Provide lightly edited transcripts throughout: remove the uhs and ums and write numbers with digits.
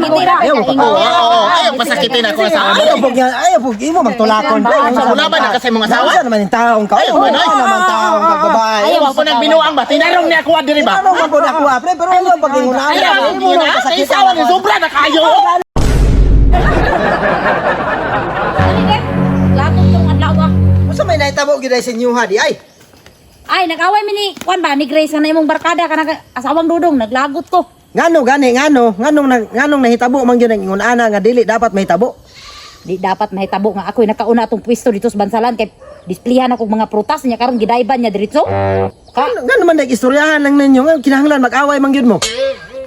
magitira Ayaw ka mo ingon. Ayaw pasakitin ako sa amo. Ayaw po, imo magtulakon. Wala ba na kasi mga asawa? Ano naman yung taong ka? Ayaw, Ano naman taong kagbabae? Ayaw, Ako nagbinuang ba? Tinarong niya ako diri ba? Ano man po na ako, pre? Pero ayaw pag-ingunan. Ayaw, Imo yun lang na. kasakit. Isawa ni sobra na kayo. Lagot tong adlaw ah. Usa may nahitabo gyud sa inyo ha di ay. Ay, nag-away mi ni Juan ba ni Grace na imong barkada ka asawang dudong naglagot ko. Nganong nahitabo man gyud ang ingon ana nga dili dapat mahitabo. Di dapat mahitabo nga ako'y nakauna atong pwesto dito sa bansalan kay displihan ako mga prutas niya karon gidayban niya diretso. Ngano man istoryahan lang ninyo nga kinahanglan mag-away man gyud mo.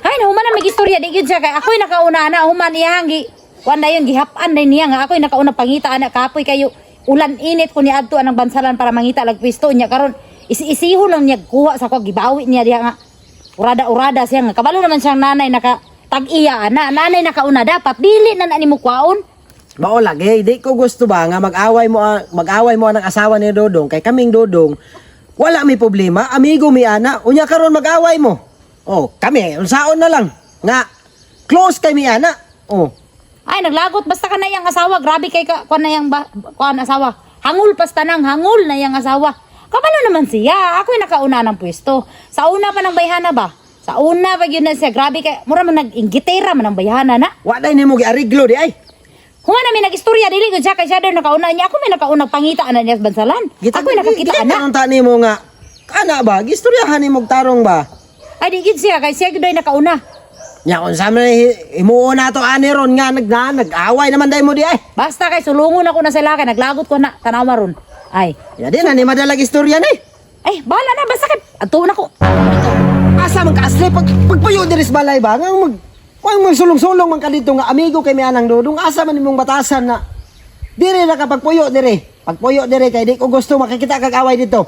Hay na human na may istorya di gyud siya kay ako'y nakauna na human iyang gi kuan dayon gihapan day niya nga ako'y nakauna pangita ana kapoy kayo ulan init ko ni adto anang bansalan para mangita lag pwesto niya karon isi-isiho lang niya kuha sa ko gibawi niya diha nga urada siya nga kabalo naman siyang nanay naka tag-iya na nanay nakauna dapat dili na nimo kwaon. Mao lagi, di ko gusto ba nga mag-away mo ang asawa ni Dodong kay kaming Dodong wala may problema, amigo mi ana, unya karon mag-away mo. Oh, kami unsaon na lang nga close kay mi ana. Oh. Ay naglagot basta ka na yang asawa grabe kay ka kuan na yang kuan asawa. Hangul pas tanang hangul na yang asawa. Kabalo naman siya, ako'y nakauna ng pwesto. Sa una pa ng bayhana ba? Sa una pa yun na siya, grabe kay mura man nag-ingitera man ng bayhana na. Wa day nimo giariglo di ay. Human na may nag-istorya dili ko siya kay siya daw nakauna niya. Ako may nakaunang pangita na niya sa bansalan. Ako'y nakakita na. Gitang ta nimo nga kana ba gistoryahan nimo tarong ba? Ay di gid siya kay siya daw nakauna. Nya kung sa man imuo na to ani ron nga nag-away naman day mo di ay. Basta kay sulungon ako na sila kay naglagot ko na tanawa ron. Ay. Ya di na ni madalag istorya ni. Ay, bahala na basta kay ato na ko. Asa man ka asli pagpuyo diri sa balay ba nga magsulong-sulong man ka dito nga amigo kay mi anang Dodong asa man nimong batasan na diri na ka pagpuyo diri. Pagpuyo diri kay di ko gusto makikita kag away dito.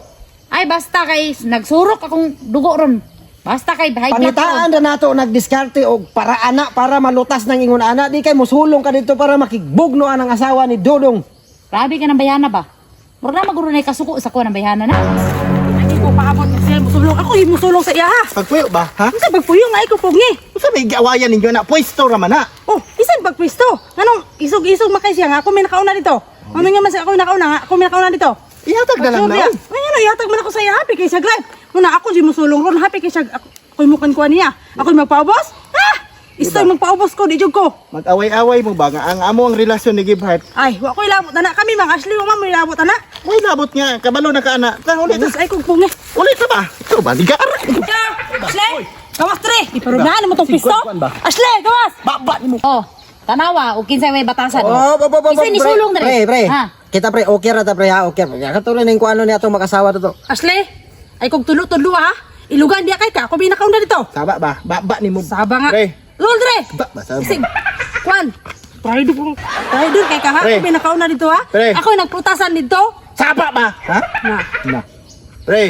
Ay basta kay nagsurok akong dugo ron. Basta kay high blood ko. Pangitaan na nato nagdiskarte og para ana para malutas ng ingon ana di kay mosulong ka dito para makigbugno anang asawa ni Dodong. Grabe ka ng bayana ba? Mura na maguro na kasuko sa ko ng bayana na. Hindi ko paabot siya musulong. Ako musulong sa iya ha. Pagpuyo ba? Ha? Isa pagpuyong ay ko pugi. Sa may gawayan ninyo na pwesto raman na. Oh, isan pagpwisto. Anong isog-isog makay siya nga ako may nakauna dito. Ano nga man siya ako nakauna nga ako may nakauna dito. Ihatag na lang na. Ay ano ihatag man ako sa iya happy kay siya glad. Muna ako di musulong ron happy kay siya ako'y mukan kuha niya. Ako'y magpaubos. Ha? Istoy magpaubos ko di jud ko. Mag-away-away mo ba nga ang amo ang relasyon ni Gibhart? Ay, wa ko'y labot na kami mga Ashley wa man may labot na. May labot nga, kabalo na ka ana. Ulit Ulis ay kog pungi. ulit na ba? Ito ba? Ligar? Ashley, gawas tre. Iparunahan mo tong pisto. Ashley, gawas. Baba ni mo. Oh, tanawa o kinsay may batasan. Oh, Isa ni sulong dere. Pre. Ha. Kita pre, okay ra ta pre ha, okay. Ya katulad ning kuano ni atong makasawa to. Ashley, ay kog tulo-tulo ha. Ilugan diya kay ka, ako may nakaunda dito. Saba ba? Baba ni mo. Saba nga. Pre. Lol dre. Baba saba. Isig. Kwan. Traitor kay ka ha. Pre. Ako may nakauna dito ha. Pre. Ako yung nagprutasan dito. Saba ba? Ha? Na. Na. Pre.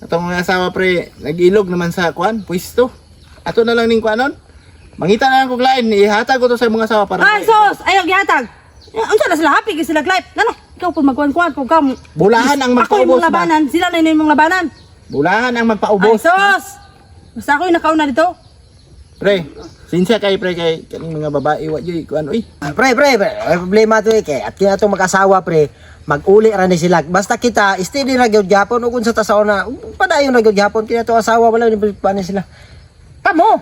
Atong mga asawa pre, nag-ilog naman sa kwan, pwesto. Ato na lang ning kwanon. Mangita na lang kog lain, ihatag ko to sa mga asawa para. Ay sos, ayaw gihatag. Unsa na sila happy kay sila life. Nano? Ikaw pud magkuan-kuan pud ka. Bulahan ang Ako yung magpaubos ba? labanan, sila na yung labanan. Bulahan ang Ay magpaubos. sos. Basta ako yung nakauna dito. Pre, sinsya kay pre kay kaning mga babae wa jud kuan oy. Pre, ay problema to kay at kaya atong makasawa pre, mag-uli ra ni sila. Basta kita steady ra gyud gyapon ug unsa ta sa una, padayon ra gyud gyapon kaya to asawa wala ni paano sila. Kamo.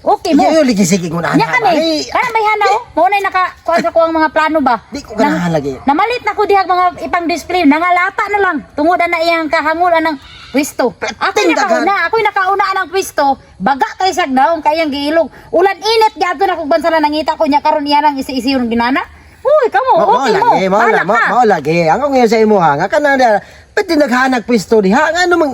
Okay mo. Yo ligi sige ko na. Nya kani. Kana may hana oh. Mo na nakakuha sa ko ang mga plano ba? Di ko ganahan lagi. Namalit na ko dihag mga ipang display, nangalata na lang. Tungod na iyang kahangulan ng pwesto. Ako'y nakauna ang pwesto. Baga kay sagdaon kayang giilog. Ulan init gyapon ako bansalan nangita ko nya karon iya nang isi-isi yung ginana. Uy, kamo, okay mo. Mao lagi. Ang ngayon sa imo ha, nga kanang pati naghanag pwesto diha. Nga ano man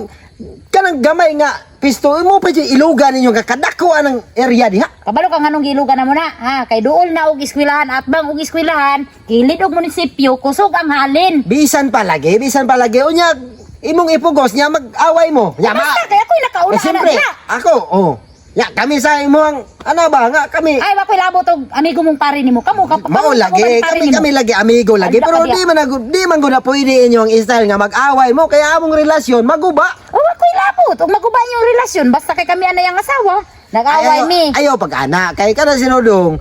kanang gamay nga pwesto mo pa di ilugan ninyo nga kadako anang area diha. Kabalo ka nganong gilugan na mo na, ha? Kay duol na og eskwelahan at bang og eskwelahan, kilid og munisipyo, kusog ang halin. Bisan pa lagi unya imong ipugos nya mag-away mo. Ya Basta kay ako'y nakauna siyempre, na. ako, ya kami sa imong ano ba nga kami Ay, wako'y labot og amigo mong pare nimo. Kamo mao lagi kami lagi amigo lagi Anda pero ka diya. di man gud na pwede inyo ang style nga mag-away mo kaya among relasyon maguba. O wako'y labot og maguba yung relasyon basta kay kami ana yang asawa. Nag-away mi. Ayaw pag-ana. Kay ka na sinudong.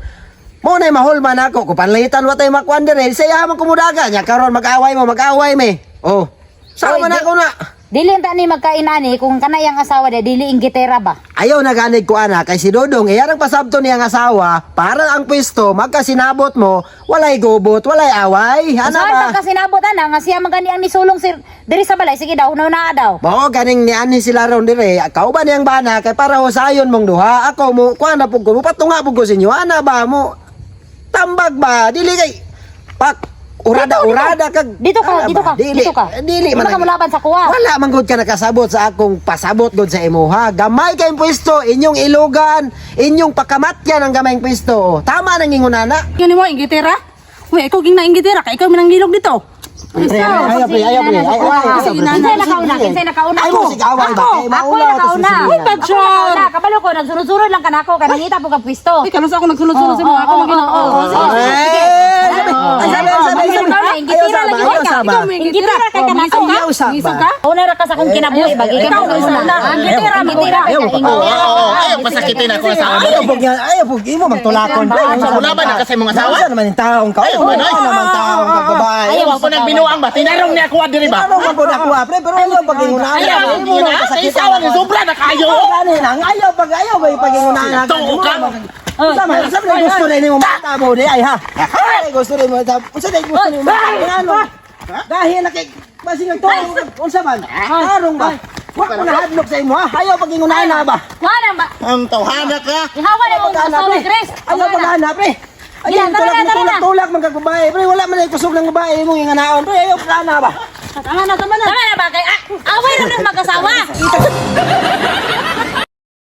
Mo na mahulman ako. Kung panlitan wa tayo makwan dire. Saya man kumudaga. Nya karon mag-away me. Oh. Sama na ako na. Dili ta ni magkainani kung kanayang asawa de dili ing gitera ba. Ayaw na ganig ko ana kay si Dodong iyarang pasabto niyang asawa para ang pwesto magkasinabot mo walay gubot walay away ana Saan ba pagkasinabot ana nga siya magani ang nisulong sir diri sa balay sige daw na daw. Bao ganing ni ani sila ron dire kauban niyang bana kay para husayon mong duha ako mo kuan na pug ko patunga pug ko sa inyo ana ba mo tambag ba dili kay pak urada kag Dito ka, dito ka, dito ka. dili Di man ka mulaban sa kuha. wala man gud ka nakasabot sa akong pasabot gud sa imo ha gamay kay pwesto inyong ilugan inyong pakamatyan ang gamayng pwesto oh. Tama nang ingon ana. Yan mo ingitera. Uy, ikaw ging na ingitera kay ikaw minang nilog dito. Ayaw pre. Kinsay nakauna? Ay mo sigaway ba? Kay Ako maulaw to nakauna. si Susuya. Pagsyar. Nakauna. Kabalo ko, nagsunod-sunod lang kanako. Kanangita po ka pwisto. Uy, kanos ako nagsunod-sunod sa mga ako magina. Ingitira lang yun ka. Ingitira kay kanako ka. Isog ka? Una ra ka sa kong kinabuhi. Bagi ka mo una. Ingitira, ingitira. Ayaw pasakitin ako sa amin. Ayaw pug imo magtulakon. Wala ba na kasi mga asawa? Sa naman yung taong ka. Ayaw ba na? naman taong ka babae. Ayaw ako nang binuang ba? Tinarong niya ako diri ba? Ano man po na kuha, pre, pero ayaw pag-ingunahan. Ayaw, hindi na. Sa isawa ni Sobra na kayo. Ayaw ba pag-ingunahan. Tuo ka. Sama, sabi na gusto na mo mata mo di ay ha. Ay gusto na mo sa unsa na gusto ni mo. Ano? Dahil na kay basing to unsa man? Tarong ba? Wa ko na hadlok sa imo ha. Ayaw pag-ingunahan na ba? Wala ba? Ang tawhana ka. Ihawa na mong Pag-anak, asawa, pre. Chris. Ayaw pag-anak, pre. Ayun, tulak man kag babae, pre. Wala man ay kusog ng babae mo yung anaon, pre. Ayaw pag-anak ba? Tama na. Tama na ba kay away na ng mag-asawa.